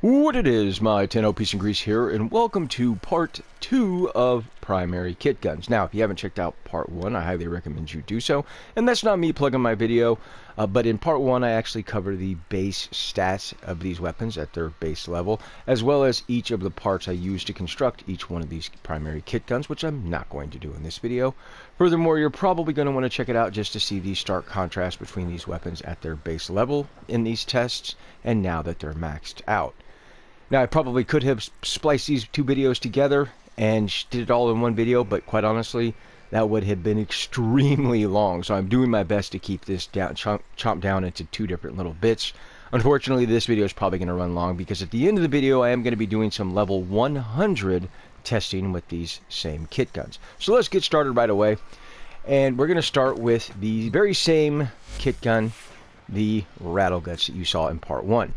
What it is, my 10 Peace and Grease here, and welcome to part 2 of primary kit guns. Now, if you haven't checked out part 1, I highly recommend you do so. And that's not me plugging my video, but in part 1 I actually cover the base stats of these weapons at their base level, as well as each of the parts I use to construct each one of these primary kit guns, which I'm not going to do in this video. Furthermore, you're probably going to want to check it out just to see the stark contrast between these weapons at their base level in these tests, and now that they're maxed out. Now, I probably could have spliced these two videos together and did it all in one video, but quite honestly, that would have been extremely long. So I'm doing my best to keep this down, chomped down into two different little bits. Unfortunately, this video is probably going to run long because at the end of the video, I am going to be doing some level 100 testing with these same kit guns. So let's get started right away. And we're going to start with the very same kit gun, the Rattle Guts that you saw in part 1.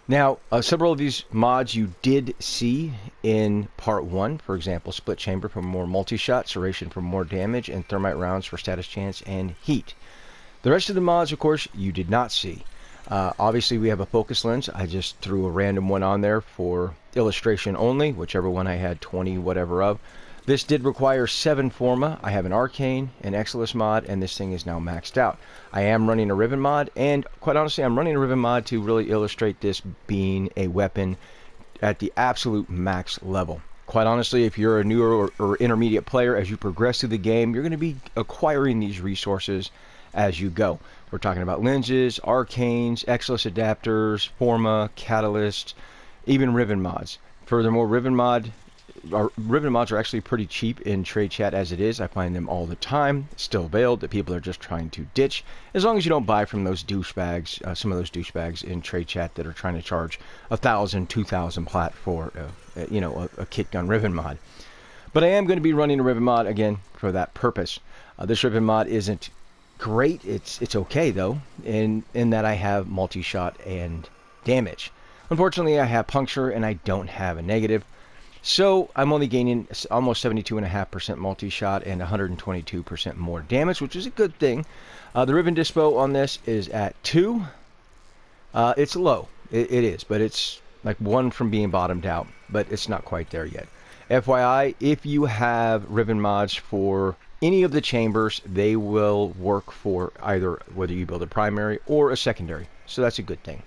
Now, several of these mods you did see in part 1. For example, split chamber for more multi-shot, serration for more damage, and thermite rounds for status chance and heat. The rest of the mods, of course, you did not see. Obviously, we have a focus lens. I just threw a random one on there for illustration only, whichever one I had 20 whatever of. This did require 7 Forma. I have an Arcane, an Exilus mod, and this thing is now maxed out. I am running a Riven mod, and quite honestly, I'm running a Riven mod to really illustrate this being a weapon at the absolute max level. Quite honestly, if you're a newer or intermediate player, as you progress through the game, you're going to be acquiring these resources as you go. We're talking about lenses, Arcanes, Exilus adapters, Forma, Catalyst, even Riven mods. Furthermore, Riven mods are actually pretty cheap in trade chat as it is. I find them all the time, still available, that people are just trying to ditch, as long as you don't buy from those douchebags, some of those douchebags in trade chat that are trying to charge 1,000, 2,000 plat for, a kit gun Riven mod. But I am going to be running a Riven mod again for that purpose. This Riven mod isn't great. It's okay though, in that I have multi-shot and damage. Unfortunately, I have puncture and I don't have a negative. So I'm only gaining almost 72.5% multi-shot and 122% more damage, which is a good thing. The Riven Dispo on this is at 2. It's low. It is, but it's like 1 from being bottomed out, but it's not quite there yet. FYI, if you have Riven mods for any of the chambers, they will work for either whether you build a primary or a secondary. So that's a good thing.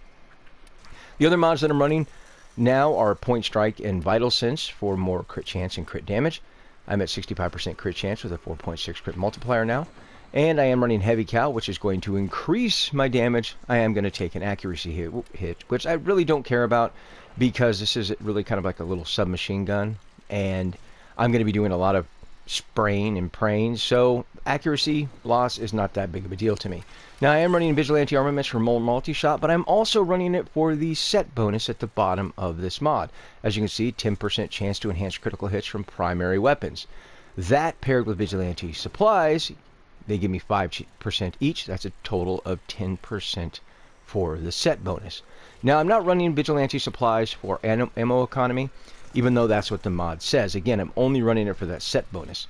The other mods that I'm running now are Point Strike and Vital Sense for more crit chance and crit damage. I'm at 65% crit chance with a 4.6 crit multiplier now. And I am running Heavy Cal, which is going to increase my damage. I am going to take an accuracy hit, which I really don't care about because this is really kind of like a little submachine gun. And I'm going to be doing a lot of spraying and praying, so accuracy loss is not that big of a deal to me. Now, I am running Vigilante Armaments for more multi-shot, but I'm also running it for the set bonus at the bottom of this mod. As you can see, 10% chance to enhance critical hits from primary weapons. That paired with Vigilante Supplies, they give me 5% each. That's a total of 10% for the set bonus. Now, I'm not running Vigilante Supplies for ammo economy, even though that's what the mod says. Again, I'm only running it for that set bonus.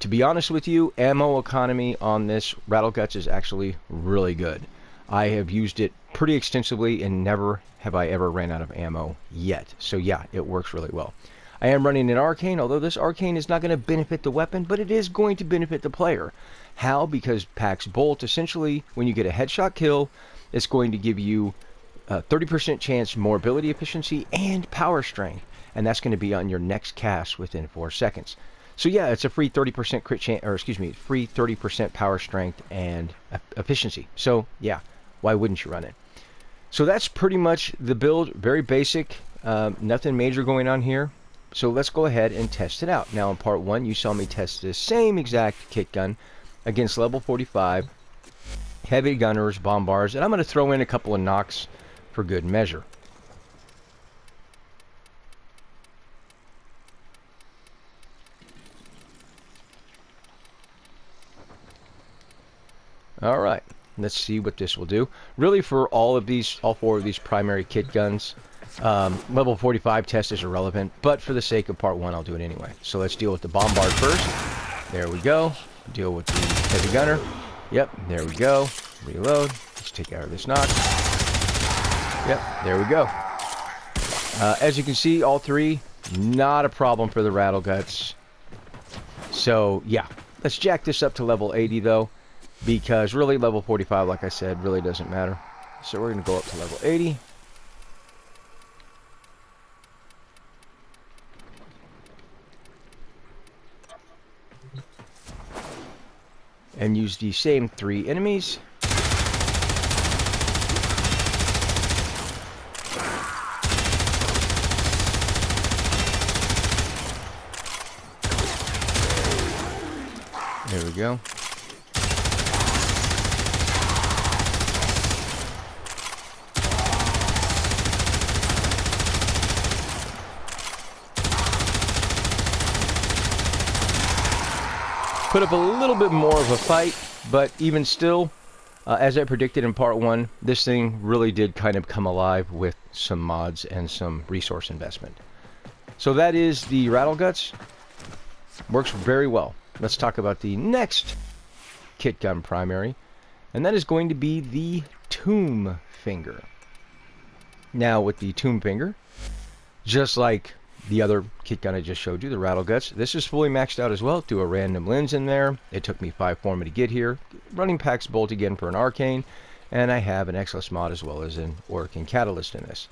To be honest with you, ammo economy on this Rattle Guts is actually really good. I have used it pretty extensively and never have I ever ran out of ammo yet. So yeah, it works really well. I am running an Arcane, although this Arcane is not going to benefit the weapon, but it is going to benefit the player. How? Because Pax Bolt, essentially, when you get a headshot kill, it's going to give you 30% chance more ability efficiency and power strength. And that's going to be on your next cast within 4 seconds. So yeah, it's a free 30% crit chance, or excuse me, free 30% power strength and efficiency. So yeah, why wouldn't you run it? So that's pretty much the build. Very basic, nothing major going on here. So let's go ahead and test it out. Now in part 1, you saw me test this same exact kit gun against level 45 heavy gunners, bombars, and I'm going to throw in a couple of knocks for good measure. Alright, let's see what this will do. Really, for all 4 of these primary kit guns, level 45 test is irrelevant, but for the sake of part 1, I'll do it anyway. So let's deal with the bombard first. There we go. Deal with the heavy gunner. Yep, there we go. Reload. Let's take out of this knock. Yep, there we go. As you can see, all three, not a problem for the rattle guts. So, yeah. Let's jack this up to level 80, though, because really level 45, like I said, really doesn't matter. So we're going to go up to level 80. And use the same 3 enemies. There we go. Put up a little bit more of a fight, but even still, as I predicted in part 1, this thing really did kind of come alive with some mods and some resource investment. So that is the Rattle Guts. Works very well. Let's talk about the next kit gun primary, and that is going to be the Tomb Finger. Now with the Tomb Finger, just like the other kit gun I just showed you, the Rattle Guts, this is fully maxed out as well. Do a random lens in there. It took me 5 forma to get here. Running Pax Bolt again for an Arcane, and I have an Exilus mod as well as an Oricane Catalyst in this.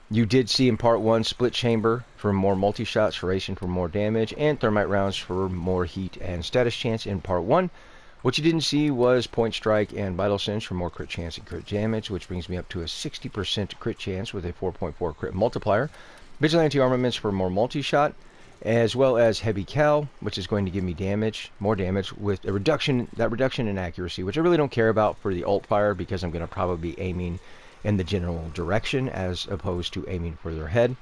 You did see in part 1 split chamber for more multi-shot, serration for more damage, and thermite rounds for more heat and status chance in part 1. What you didn't see was point strike and vital sense for more crit chance and crit damage, which brings me up to a 60% crit chance with a 4.4 crit multiplier. Vigilante armaments for more multi-shot, as well as heavy cal, which is going to give me damage, more damage with a reduction in accuracy, which I really don't care about for the alt fire because I'm going to probably be aiming in the general direction as opposed to aiming further ahead.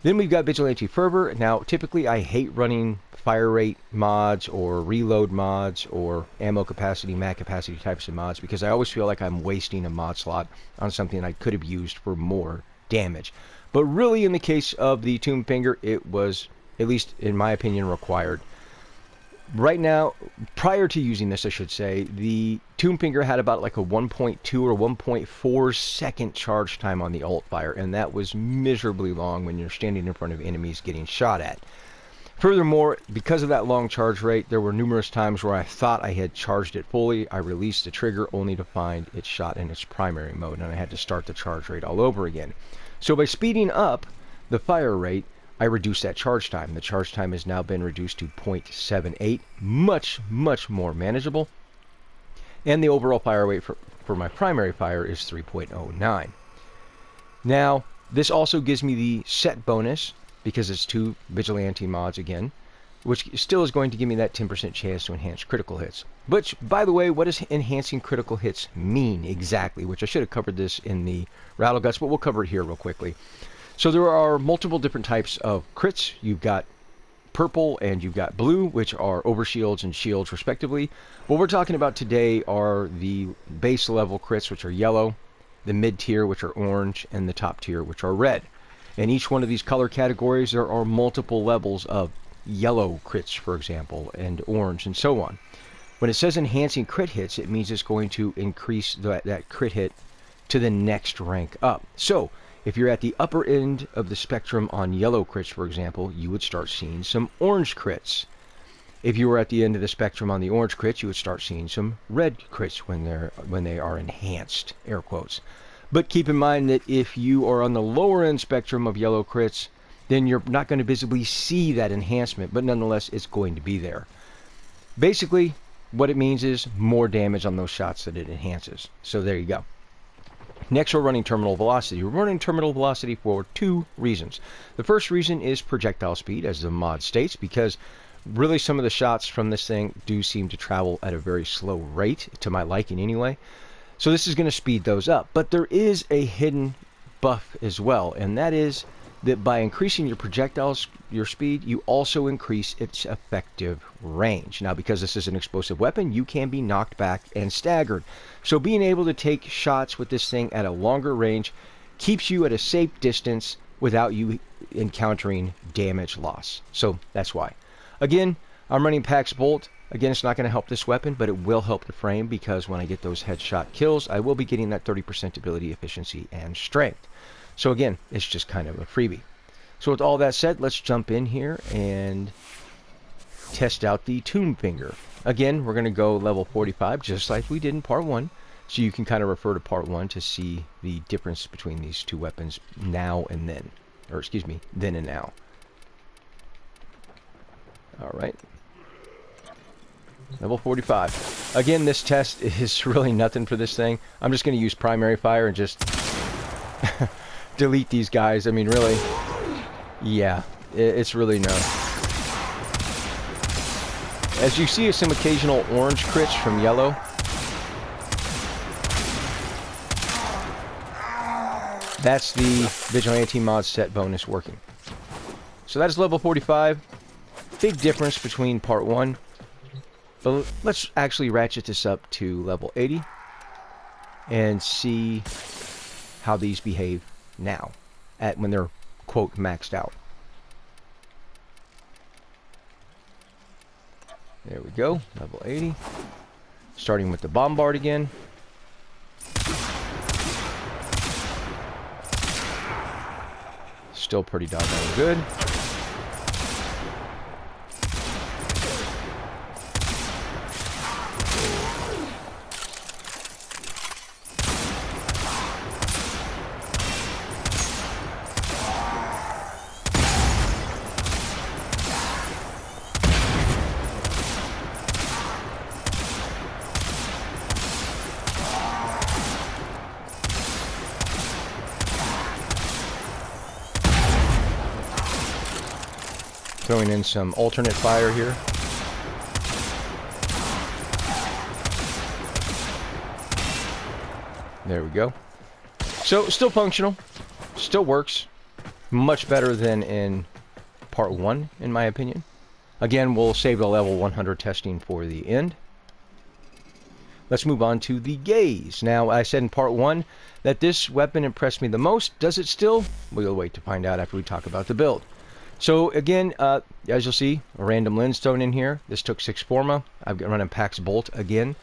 Then we've got Vigilante Fervor. Now, typically I hate running fire rate mods or reload mods or ammo capacity, mag capacity types of mods because I always feel like I'm wasting a mod slot on something I could have used for more damage. But really, in the case of the Tomb Finger, it was, at least in my opinion, required. Right now, prior to using this, I should say, the Tomb Finger had about like a 1.2 or 1.4 second charge time on the alt fire, and that was miserably long when you're standing in front of enemies getting shot at. Furthermore, because of that long charge rate, there were numerous times where I thought I had charged it fully. I released the trigger only to find it shot in its primary mode, and I had to start the charge rate all over again. So by speeding up the fire rate, I reduced that charge time. The charge time has now been reduced to 0.78, much, much more manageable. And the overall fire rate for my primary fire is 3.09. Now, this also gives me the set bonus, because it's 2 Vigilante mods again, which still is going to give me that 10% chance to enhance critical hits. Which, by the way, what does enhancing critical hits mean exactly? Which I should have covered this in the Rattle Guts, but we'll cover it here real quickly. So there are multiple different types of crits. You've got purple and you've got blue, which are overshields and shields respectively. What we're talking about today are the base level crits, which are yellow, the mid tier, which are orange, and the top tier, which are red. In each one of these color categories, there are multiple levels of yellow crits, for example, and orange, and so on. When it says enhancing crit hits, it means it's going to increase that crit hit to the next rank up. So, if you're at the upper end of the spectrum on yellow crits, for example, you would start seeing some orange crits. If you were at the end of the spectrum on the orange crits, you would start seeing some red crits when they are enhanced, air quotes. But keep in mind that if you are on the lower end spectrum of yellow crits, then you're not going to visibly see that enhancement, but nonetheless, it's going to be there. Basically, what it means is more damage on those shots that it enhances. So there you go. Next, we're running terminal velocity. We're running terminal velocity for 2 reasons. The first reason is projectile speed, as the mod states, because really some of the shots from this thing do seem to travel at a very slow rate, to my liking anyway. So this is going to speed those up. But there is a hidden buff as well, and that is that by increasing your projectiles, your speed, you also increase its effective range. Now, because this is an explosive weapon, you can be knocked back and staggered. So being able to take shots with this thing at a longer range keeps you at a safe distance without you encountering damage loss. So that's why. Again, I'm running Pax Bolt. Again, it's not going to help this weapon, but it will help the frame, because when I get those headshot kills, I will be getting that 30% ability, efficiency, and strength. So again, it's just kind of a freebie. So with all that said, let's jump in here and test out the Tomb Finger. Again, we're going to go level 45, just like we did in part 1. So you can kind of refer to part 1 to see the difference between these two weapons now and then. Or excuse me, then and now. Alright. Level 45. Again, this test is really nothing for this thing. I'm just going to use primary fire and just delete these guys. I mean, really, yeah, it's really no. As you see, some occasional orange crits from yellow. That's the Vigilante mod set bonus working. So that is level 45. Big difference between part 1. But let's actually ratchet this up to level 80 and see how these behave now when they're, quote, maxed out. There we go, level 80. Starting with the bombard again. Still pretty doggone good. Throwing in some alternate fire here. There we go. So, still functional. Still works. Much better than in part 1, in my opinion. Again, we'll save the level 100 testing for the end. Let's move on to the gaze. Now, I said in part 1 that this weapon impressed me the most. Does it still? We'll wait to find out after we talk about the build. So again, as you'll see, a random lens thrown in here. This took 6 Forma. I'm running Pax Bolt again.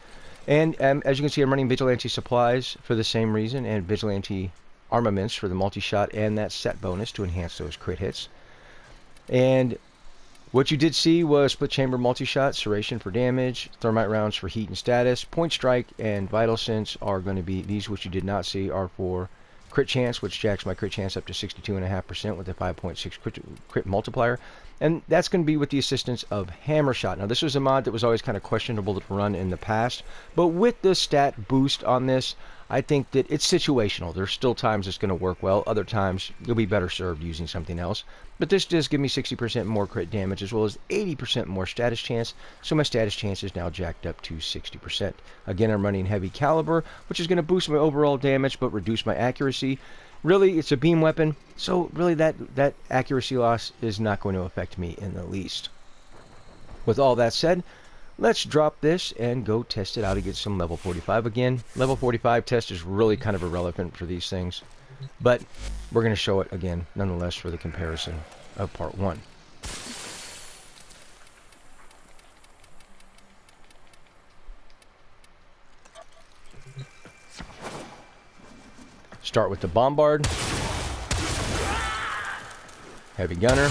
And as you can see, I'm running Vigilante Supplies for the same reason, and Vigilante Armaments for the multi-shot and that set bonus to enhance those crit hits. And what you did see was split chamber multi-shot, serration for damage, thermite rounds for heat and status, point strike, and vital sense are going to be, these which you did not see are for crit chance, which jacks my crit chance up to 62.5% with a 5.6 crit multiplier. And that's going to be with the assistance of Hammer Shot. Now, this was a mod that was always kind of questionable to run in the past, but with the stat boost on this, I think that it's situational. There's still times it's going to work well. Other times, you'll be better served using something else. But this does give me 60% more crit damage as well as 80% more status chance. So my status chance is now jacked up to 60%. Again, I'm running heavy caliber, which is going to boost my overall damage but reduce my accuracy. Really, it's a beam weapon, so really that accuracy loss is not going to affect me in the least. With all that said, let's drop this and go test it out to get some level 45 again. Level 45 test is really kind of irrelevant for these things, but we're going to show it again, nonetheless, for the comparison of part 1. Start with the bombard. Heavy gunner.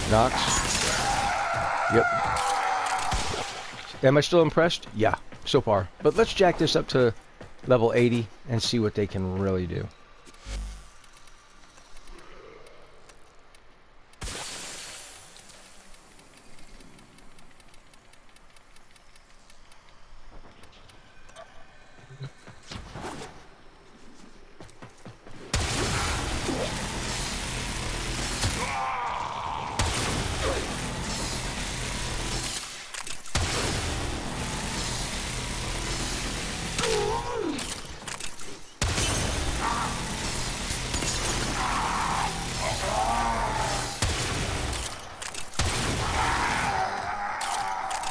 Knocks. Yep. Am I still impressed? Yeah, so far. But let's jack this up to level 80 and see what they can really do.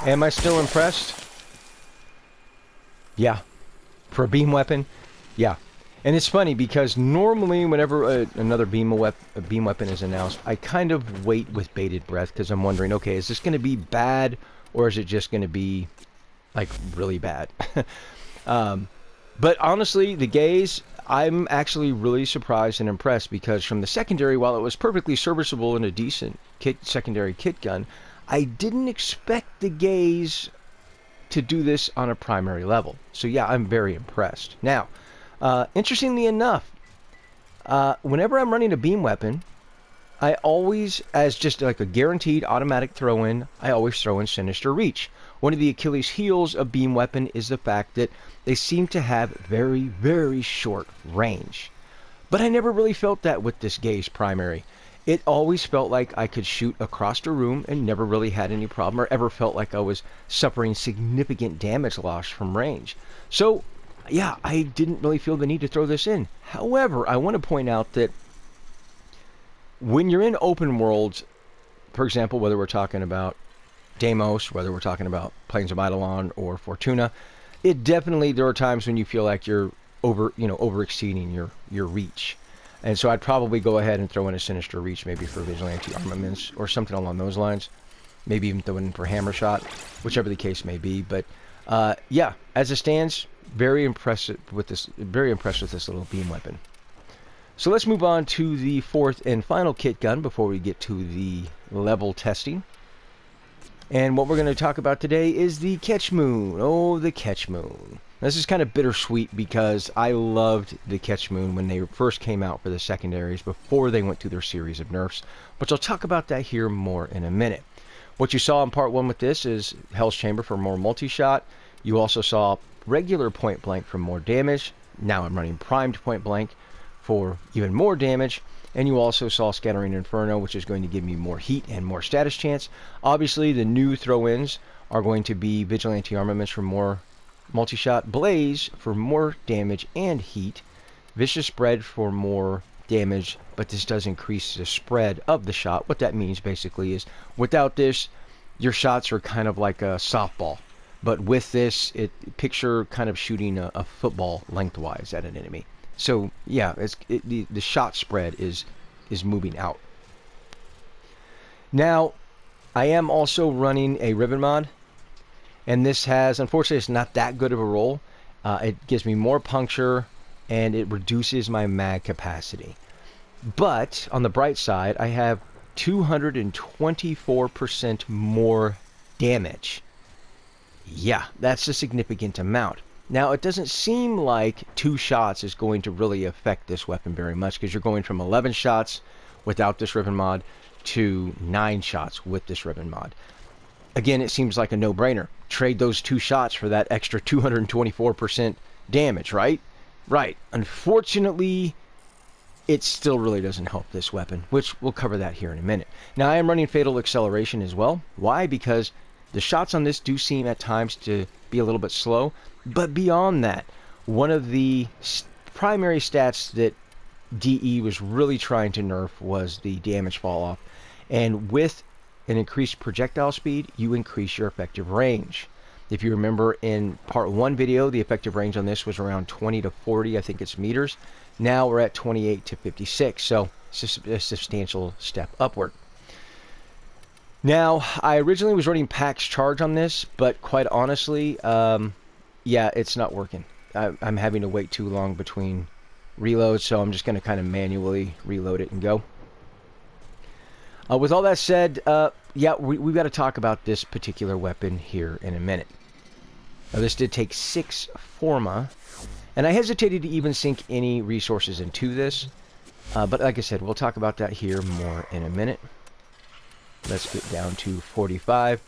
Am I still impressed? Yeah. For a beam weapon? Yeah. And it's funny because normally whenever another beam weapon is announced, I kind of wait with bated breath because I'm wondering, okay, is this going to be bad or is it just going to be like really bad? But honestly, the gaze, I'm actually really surprised and impressed because from the secondary, while it was perfectly serviceable and a decent secondary kit gun, I didn't expect the gaze to do this on a primary level. So yeah, I'm very impressed. Now, interestingly enough, whenever I'm running a beam weapon, I always, as just like a guaranteed automatic throw-in, I always throw in Sinister Reach. One of the Achilles heels of beam weapon is the fact that they seem to have very, very short range. But I never really felt that with this gaze primary. It always felt like I could shoot across the room and never really had any problem or ever felt like I was suffering significant damage loss from range. So, yeah, I didn't really feel the need to throw this in. However, I want to point out that when you're in open worlds, for example, whether we're talking about Deimos, whether we're talking about Plains of Eidolon or Fortuna, there are times when you feel like you're overexceeding your reach. And so I'd probably go ahead and throw in a Sinister Reach, maybe for Vigilante Armaments or something along those lines. Maybe even throw it in for Hammer Shot, whichever the case may be. But yeah, as it stands, very impressed with this little beam weapon. So let's move on to the fourth and final kit gun before we get to the level testing. And what we're going to talk about today is the Catch Moon. Oh, the Catch Moon. This is kind of bittersweet because I loved the Catch Moon when they first came out for the secondaries before they went through their series of nerfs. But I'll talk about that here more in a minute. What you saw in part 1 with this is Hell's Chamber for more multi-shot. You also saw regular point blank for more damage. Now I'm running primed point blank for even more damage. And you also saw Scattering Inferno, which is going to give me more heat and more status chance. Obviously, the new throw-ins are going to be Vigilante Armaments for more multi-shot, Blaze for more damage and heat, Vicious Spread for more damage, but this does increase the spread of the shot. What that means basically is without this, your shots are kind of like a softball. But with this, picture kind of shooting a football lengthwise at an enemy. So yeah, the shot spread is moving out. Now, I am also running a ribbon mod, and this has, unfortunately, it's not that good of a roll. It gives me more puncture, and it reduces my mag capacity. But on the bright side, I have 224% more damage. Yeah, that's a significant amount. Now, it doesn't seem like 2 shots is going to really affect this weapon very much because you're going from 11 shots without this ribbon mod to 9 shots with this ribbon mod. Again, it seems like a no-brainer. Trade those 2 shots for that extra 224% damage, right? Right. Unfortunately, it still really doesn't help this weapon, which we'll cover that here in a minute. Now, I am running Fatal Acceleration as well. Why? Because the shots on this do seem at times to be a little bit slow. But beyond that, one of the primary stats that DE was really trying to nerf was the damage fall off. And with an increased projectile speed, you increase your effective range. If you remember in part 1 video, the effective range on this was around 20 to 40, I think it's meters. Now we're at 28 to 56, so it's a substantial step upward. Now, I originally was running Pax Charge on this, but quite honestly, yeah, it's not working. I'm having to wait too long between reloads, so I'm just going to kind of manually reload it and go. With all that said, yeah, we've got to talk about this particular weapon here in a minute. Now, this did take 6 Forma, and I hesitated to even sink any resources into this, but like I said, we'll talk about that here more in a minute. Let's get down to 45.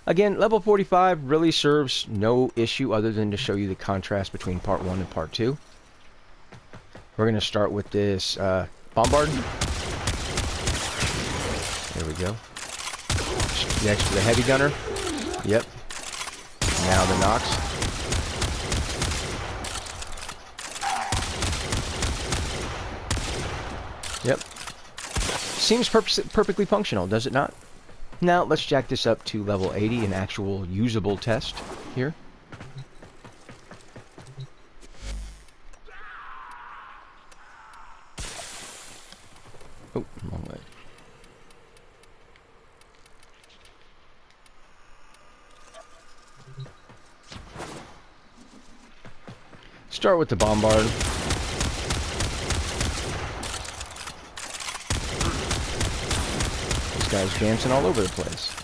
Again, level 45 really serves no issue other than to show you the contrast between part 1 and part 2. We're going to start with this Bombard. There we go. Next to the Heavy Gunner. Yep. Now the Nox. Yep. Seems perfectly functional, does it not? Now, let's jack this up to level 80, an actual usable test here. Start with the bombard. This guy's dancing all over the place.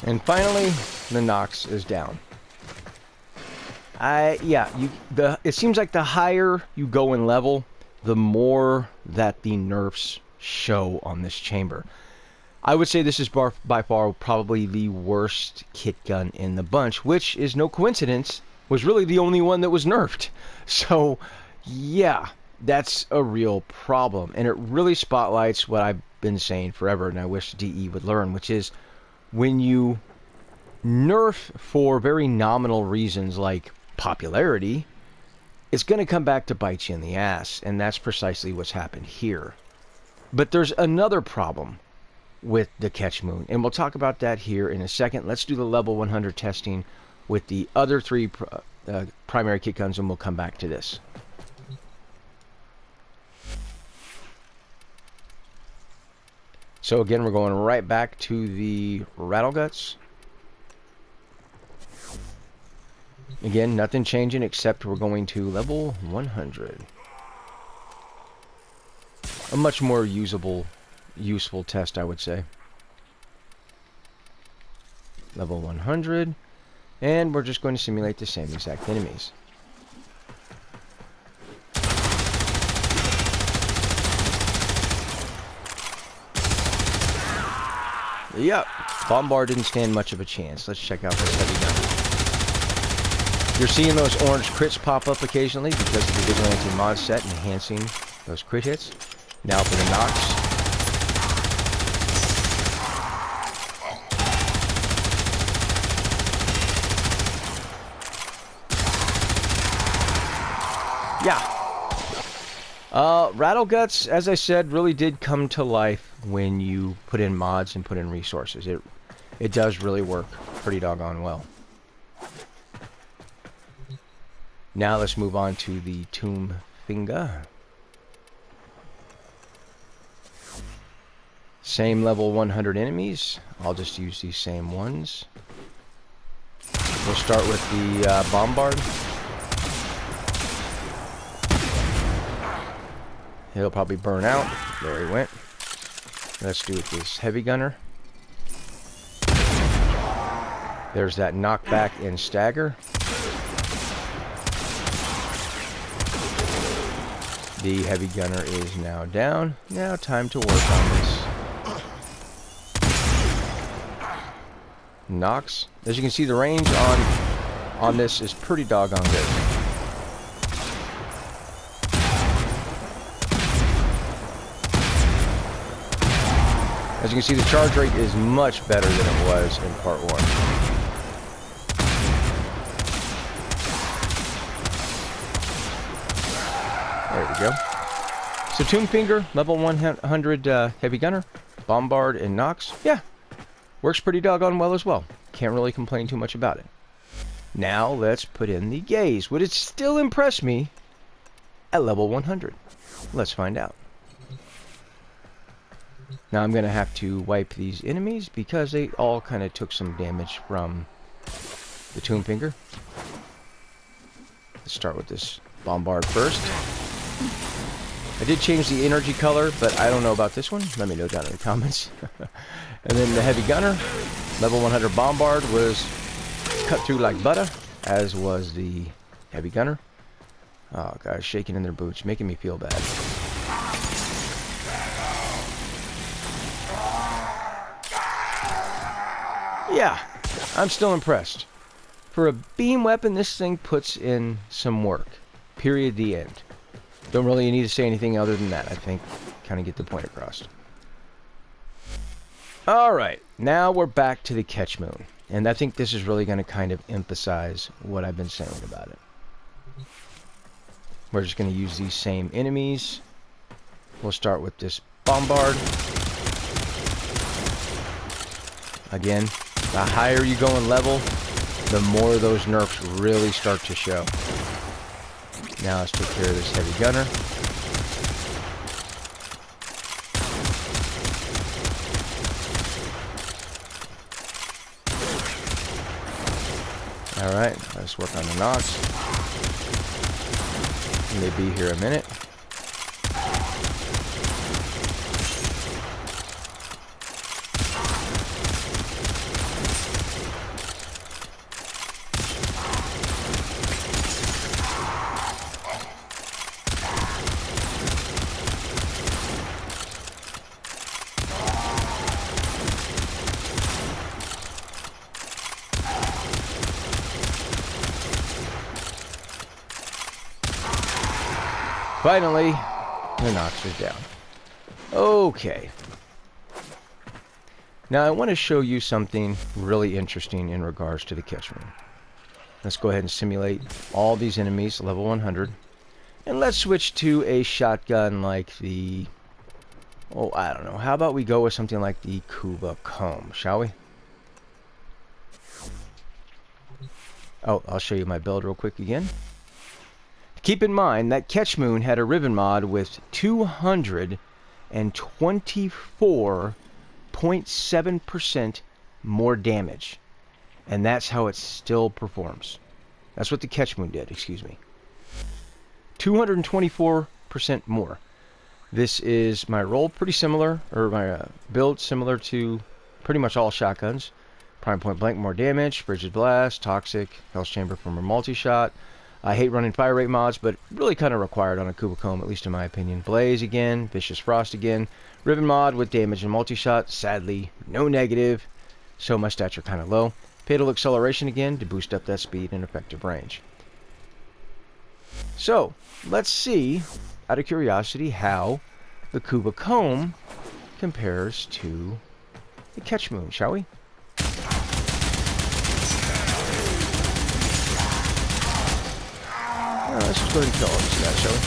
And finally, the Nox is down. It seems like the higher you go in level, the more that the nerfs show on this chamber. I would say this is by far probably the worst kit gun in the bunch, which is no coincidence, was really the only one that was nerfed. So, yeah, that's a real problem. And it really spotlights what I've been saying forever, and I wish DE would learn, which is when you nerf for very nominal reasons like popularity, it's going to come back to bite you in the ass, and that's precisely what's happened here. But there's another problem with the Catch Moon, and we'll talk about that here in a second. Let's do the level 100 testing with the other three primary kit guns, and we'll come back to this. So again, we're going right back to the Rattleguts. Again, nothing changing except we're going to level 100. A much more useful test, I would say. Level 100. And we're just going to simulate the same exact enemies. Yep, Bombard didn't stand much of a chance. Let's check out this heavy gun. You're seeing those orange crits pop up occasionally because of the Vigilante mod set enhancing those crit hits. Now for the Nox. Yeah. Rattleguts, as I said, really did come to life when you put in mods and put in resources. It does really work pretty doggone well. Now let's move on to the Tomb Finger. Same level 100 enemies. I'll just use these same ones. We'll start with the Bombard. He'll probably burn out. There he went. Let's do it this Heavy Gunner. There's that knockback and stagger. The Heavy Gunner is now down. Now time to work on this Nox. As you can see, the range on this is pretty doggone good. As you can see, the charge rate is much better than it was in part 1. There we go. So Tomb Finger, level 100 Heavy Gunner, Bombard, and Nox. Yeah, works pretty doggone well as well. Can't really complain too much about it. Now let's put in the Gaze. Would it still impress me at level 100? Let's find out. Now I'm going to have to wipe these enemies because they all kind of took some damage from the Tomb Finger. Let's start with this Bombard first. I did change the energy color, but I don't know about this one. Let me know down in the comments. And then the Heavy Gunner, level 100 Bombard, was cut through like butter, as was the Heavy Gunner. Oh, guys, shaking in their boots, making me feel bad. Yeah, I'm still impressed. For a beam weapon, this thing puts in some work. Period, the end. Don't really need to say anything other than that. I think kind of get the point across. Alright, now we're back to the Catch Moon. And I think this is really going to kind of emphasize what I've been saying about it. We're just going to use these same enemies. We'll start with this bombard. Again, the higher you go in level, the more those nerfs really start to show. Now let's take care of this heavy gunner. Alright, let's work on the Nox. May be here a minute. Finally, the Nox is down. Okay. Now I want to show you something really interesting in regards to the Catchman. Let's go ahead and simulate all these enemies, level 100. And let's switch to a shotgun like the... Oh, I don't know. How about we go with something like the Kuba Comb, shall we? Oh, I'll show you my build real quick again. Keep in mind that Catchmoon had a ribbon mod with 224.7% more damage. And that's how it still performs. That's what the Catchmoon did, excuse me. 224% more. This is my roll, pretty similar, or my build similar to pretty much all shotguns. Prime point blank, more damage, Frigid Blast, Toxic, Hell's Chamber for more multi-shot. I hate running fire rate mods, but really kind of required on a Kuba Comb, at least in my opinion. Blaze again, Vicious Frost again. Ribbon mod with damage and multi-shot. Sadly, no negative, so my stats are kind of low. Fatal Acceleration again to boost up that speed and effective range. So, let's see, out of curiosity, how the Kuba Comb compares to the Catchmoon, shall we? Let's just go ahead and kill all these guys, shall we?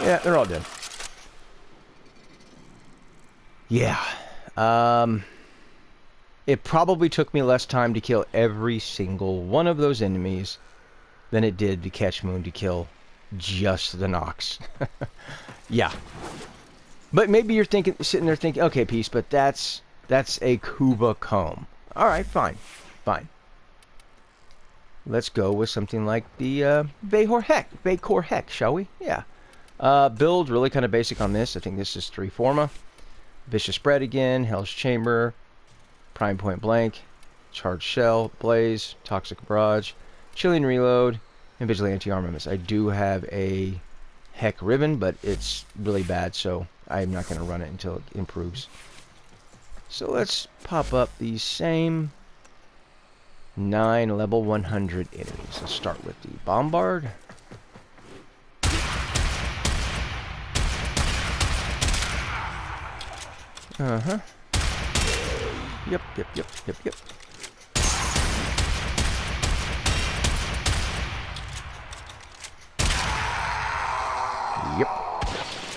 Yeah, they're all dead. Yeah. It probably took me less time to kill every single one of those enemies than it did the Catchmoon to kill just the Nox. Yeah. But maybe you're sitting there thinking, okay, Peace, but that's a Kuba Comb. Alright, fine. Fine. Let's go with something like the Vacor Heck, shall we? Yeah. Build, really kind of basic on this. I think this is 3 Forma. Vicious Spread again, Hell's Chamber, Prime Point Blank, Charged Shell, Blaze, Toxic Barrage, Chilling Reload, and Vigilante Armaments. I do have a Heck Ribbon, but it's really bad, so I'm not going to run it until it improves. So let's pop up these same 9 level 100 enemies. Let's start with the Bombard. Uh-huh. Yep. Yep.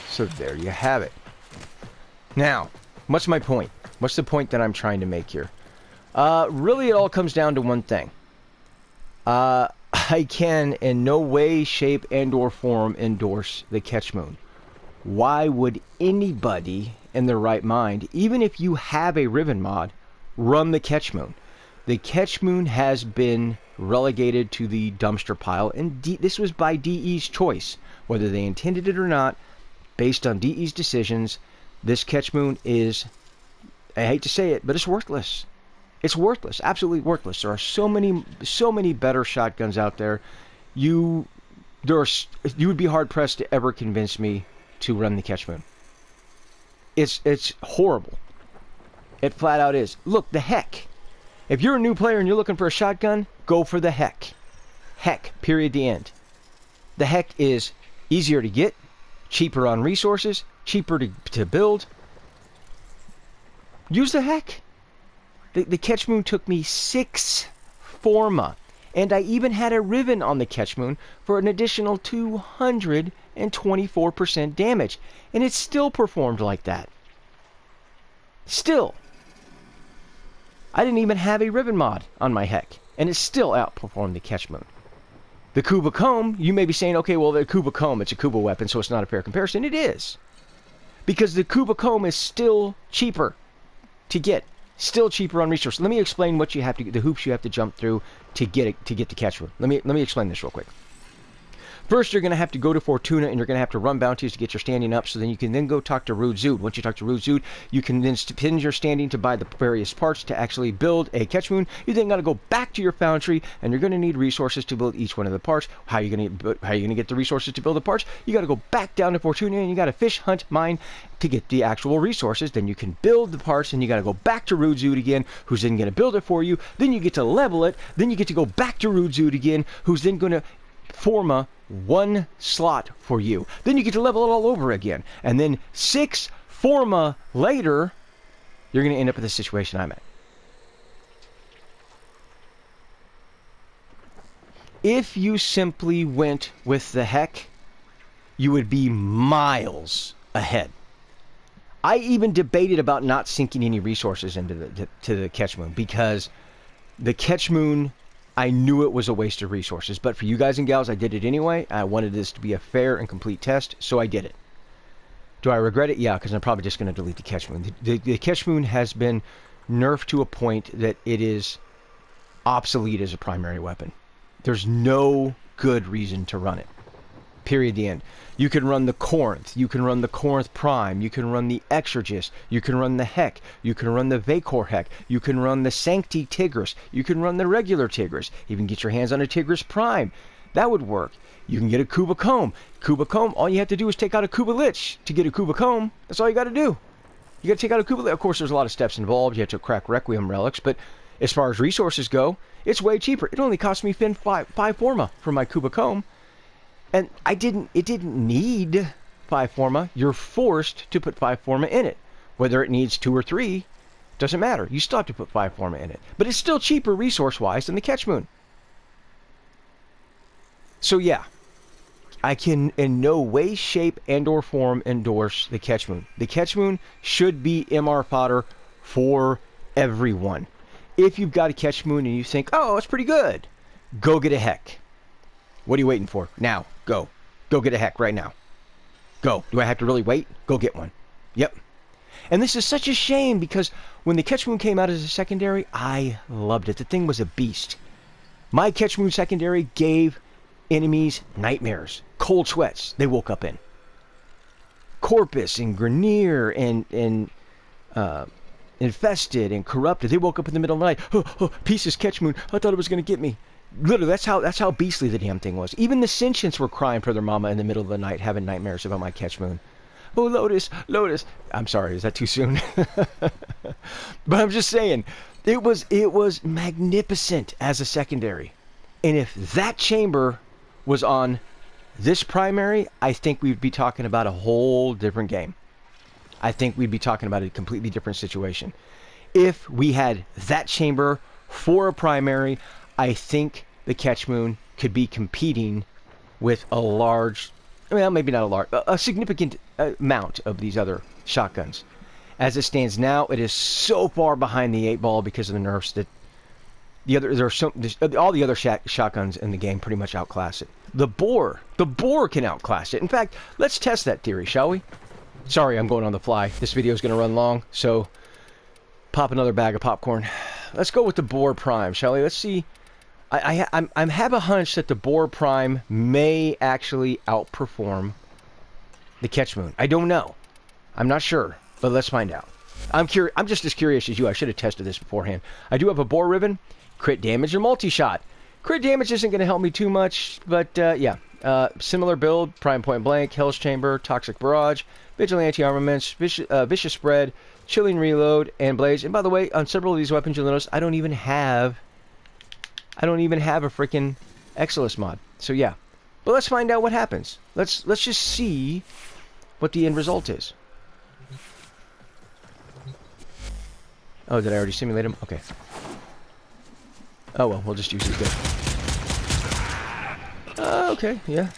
So there you have it. Now, what's my point? What's the point that I'm trying to make here? Really, it all comes down to one thing. I can in no way, shape, and or form endorse the Catchmoon. Why would anybody in their right mind, even if you have a ribbon mod, run the Catchmoon? The Catchmoon has been relegated to the dumpster pile, and this was by DE's choice. Whether they intended it or not, based on DE's decisions, this Catchmoon is, I hate to say it, but it's worthless. It's worthless, absolutely worthless. There are so many better shotguns out there. You would be hard pressed to ever convince me to run the Catchmoon. It's horrible. It flat out is. Look, the heck. If you're a new player and you're looking for a shotgun, go for the heck. Heck, period, the end. The heck is easier to get, cheaper on resources, cheaper to build. Use the heck. The catch moon took me 6 forma, and I even had a ribbon on the catch moon for an additional 224% damage, and it still performed like that. Still. I didn't even have a ribbon mod on my heck, and it still outperformed the catch moon. The Kuba Comb, you may be saying, okay, well, the Kuba Comb, it's a Kuba weapon, so it's not a fair comparison. It is. Because the Kuba Comb is still cheaper to get. Still cheaper on resources. Let me explain what you have to, the hoops you have to jump through to get the catch moon. Let me explain this real quick. First, you're going to have to go to Fortuna, and you're going to have to run bounties to get your standing up, so then you can then go talk to Rude Zood. Once you talk to Rude Zood, you can then spend your standing to buy the various parts to actually build a catch moon. You then got to go back to your foundry, and you're going to need resources to build each one of the parts. How are you going to get the resources to build the parts? You got to go back down to Fortuna, and you got to fish, hunt, mine to get the actual resources. Then you can build the parts, and you got to go back to Rude Zood again, who's then going to build it for you. Then you get to level it. Then you get to go back to Rude Zood again, who's then going to forma 1 slot for you. Then you get to level it all over again. And then 6 forma later, you're going to end up in the situation I'm at. If you simply went with the heck, you would be miles ahead. I even debated about not sinking any resources into the catch moon, because the catch moon, I knew it was a waste of resources, but for you guys and gals, I did it anyway. I wanted this to be a fair and complete test, so I did it. Do I regret it? Yeah, because I'm probably just going to delete the catch moon. The catch moon has been nerfed to a point that it is obsolete as a primary weapon. There's no good reason to run it. Period, the end. You can run the Corinth, you can run the Corinth Prime, you can run the Exorgist, you can run the Heck, you can run the Vacor Heck, you can run the Sancti Tigris, you can run the regular Tigris, even get your hands on a Tigris Prime. That would work. You can get a Kuba Comb. Kuba Comb, all you have to do is take out a Kuba Lich to get a Kuba Comb. That's all you got to do. You got to take out a Kuba Lich. Of course, there's a lot of steps involved. You have to crack Requiem relics, but as far as resources go, it's way cheaper. It only cost me 5 forma for my Kuba Comb. And it didn't need 5 forma. You're forced to put 5 forma in it. Whether it needs 2 or 3, doesn't matter. You still have to put 5 forma in it. But it's still cheaper resource-wise than the catch moon. So yeah, I can in no way, shape, and or form endorse the catch moon. The catch moon should be MR fodder for everyone. If you've got a catch moon and you think, oh, it's pretty good, go get a heck. What are you waiting for? Now, go. Go get a heck right now. Go. Do I have to really wait? Go get one. Yep. And this is such a shame, because when the catch moon came out as a secondary, I loved it. The thing was a beast. My catch moon secondary gave enemies nightmares, cold sweats they woke up in. Corpus and Grenier and Infested and Corrupted, they woke up in the middle of the night. Oh, pieces catch moon. I thought it was going to get me. Literally, that's how beastly the damn thing was. Even the sentients were crying for their mama in the middle of the night, having nightmares about my catch moon. Oh, Lotus, Lotus. I'm sorry, is that too soon? But I'm just saying, it was magnificent as a secondary. And if that chamber was on this primary, I think we'd be talking about a whole different game. I think we'd be talking about a completely different situation. If we had that chamber for a primary, I think the catch moon could be competing with a large, well, maybe not a large, a significant amount of these other shotguns. As it stands now, it is so far behind the 8 ball because of the nerfs that all the other shotguns in the game pretty much outclass it. The BOAR can outclass it. In fact, let's test that theory, shall we? Sorry, I'm going on the fly. This video is going to run long, so pop another bag of popcorn. Let's go with the BOAR Prime, shall we? Let's see. I have a hunch that the BOAR Prime may actually outperform the catch moon. I don't know. I'm not sure, but let's find out. I'm just as curious as you. I should have tested this beforehand. I do have a BOAR ribbon, crit damage, or multi-shot. Crit damage isn't going to help me too much, but yeah. Similar build, Prime Point Blank, Hell's Chamber, Toxic Barrage, Vigilante Armaments, Vicious Spread, Chilling Reload, and Blaze. And by the way, on several of these weapons, you'll notice I don't even have I don't even have a freaking Exilus mod. So yeah. But let's find out what happens. Let's just see what the end result is. Oh, did I already simulate him? Okay. Oh well, we'll just use his gun. Okay, yeah.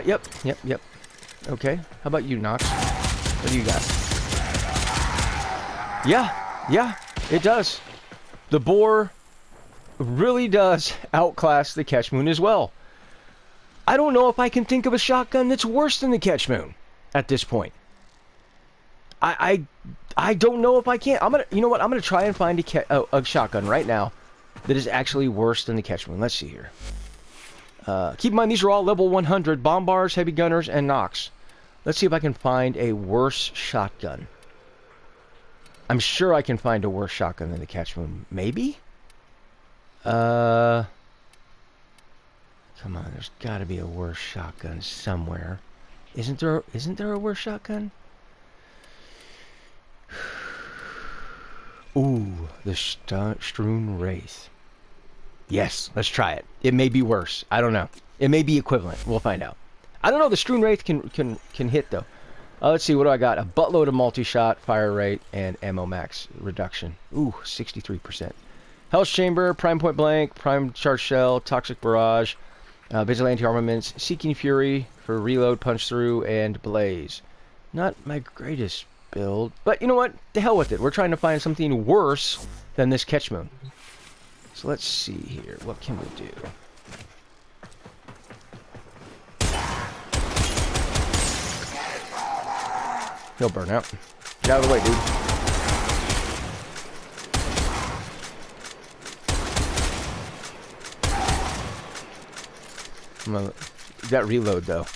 Yep. Okay. How about you, Nox? What do you got? Yeah, it does. The BOAR really does outclass the Ketchmoon as well. I don't know if I can think of a shotgun that's worse than the Ketchmoon at this point. I don't know if I can. You know what? I'm gonna try and find a shotgun right now that is actually worse than the Ketchmoon. Let's see here. Keep in mind these are all level 100 bombars, heavy gunners, and Nox. Let's see if I can find a worse shotgun. I'm sure I can find a worse shotgun than the Ketchmoon. Maybe? Come on, there's got to be a worse shotgun somewhere. Isn't there a worse shotgun? Ooh, the STRUN WRAITH. Yes, let's try it. It may be worse. I don't know. It may be equivalent. We'll find out. I don't know. The STRUN WRAITH can hit though. Let's see. What do I got? A buttload of multi-shot, fire rate, and ammo max reduction. Ooh, 63%. Hell's Chamber, prime point blank, prime charge shell, toxic barrage, vigilante armaments, seeking fury for reload, punch through, and blaze. Not my greatest build, but you know what? The hell with it. We're trying to find something worse than this Ketchmoon. So let's see here. What can we do? He'll burn out. Get out of the way, dude. That reload, though.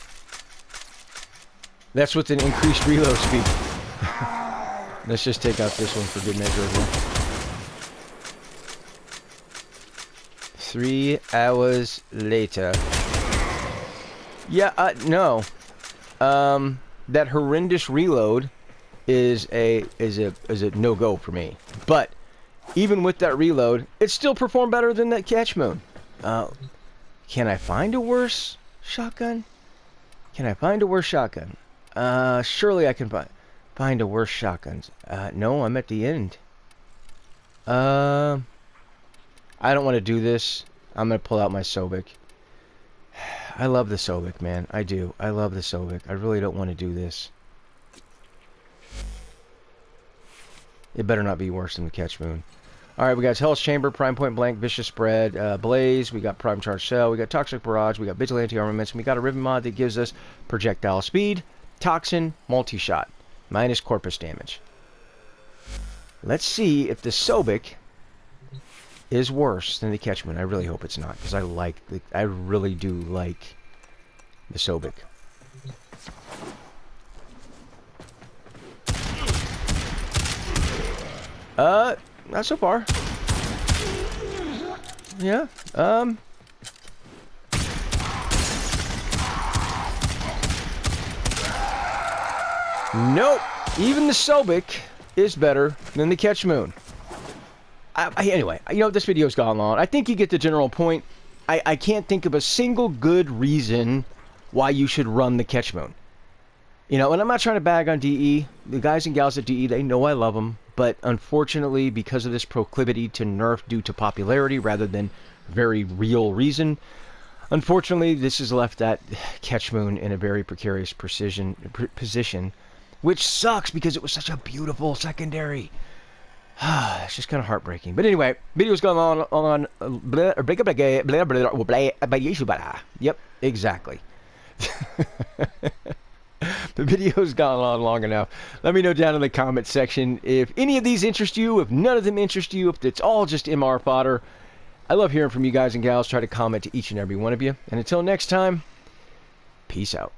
That's with an increased reload speed. Let's just take out this one for good measure as well. 3 hours later. Yeah, no. That horrendous reload is a no-go for me. But even with that reload, it still performed better than that Ketchmoon. Can I find a worse shotgun? Surely I can find a worse shotgun. No, I'm at the end. I don't want to do this. I'm going to pull out my Sobic. I love the Sobic, man. I do. I love the Sobic. I really don't want to do this. It better not be worse than the Ketchmoon. Alright, we got Hell's Chamber, Prime Point Blank, Vicious Spread, Blaze, we got Prime Charge Shell, we got Toxic Barrage, we got Vigilante Armaments, and we got a Riven mod that gives us Projectile Speed, Toxin, Multi-Shot, minus Corpus Damage. Let's see if the Sobic is worse than the Ketchmoon. I really hope it's not, because I really do like the Sobic. Not so far. Yeah, nope. Even the Sobic is better than the Ketchmoon. Anyway, you know, this video's gone long. I think you get the general point. I can't think of a single good reason why you should run the Ketchmoon. You know, and I'm not trying to bag on DE. The guys and gals at DE, they know I love them. But unfortunately, because of this proclivity to nerf due to popularity rather than very real reason, unfortunately, this has left that Ketchmoon in a very precarious position, which sucks because it was such a beautiful secondary. It's just kind of heartbreaking. But anyway, video's going on. Yep, exactly. The video's gone on long enough. Let me know down in the comment section if any of these interest you, if none of them interest you, if it's all just MR fodder. I love hearing from you guys and gals. Try to comment to each and every one of you. And until next time, peace out.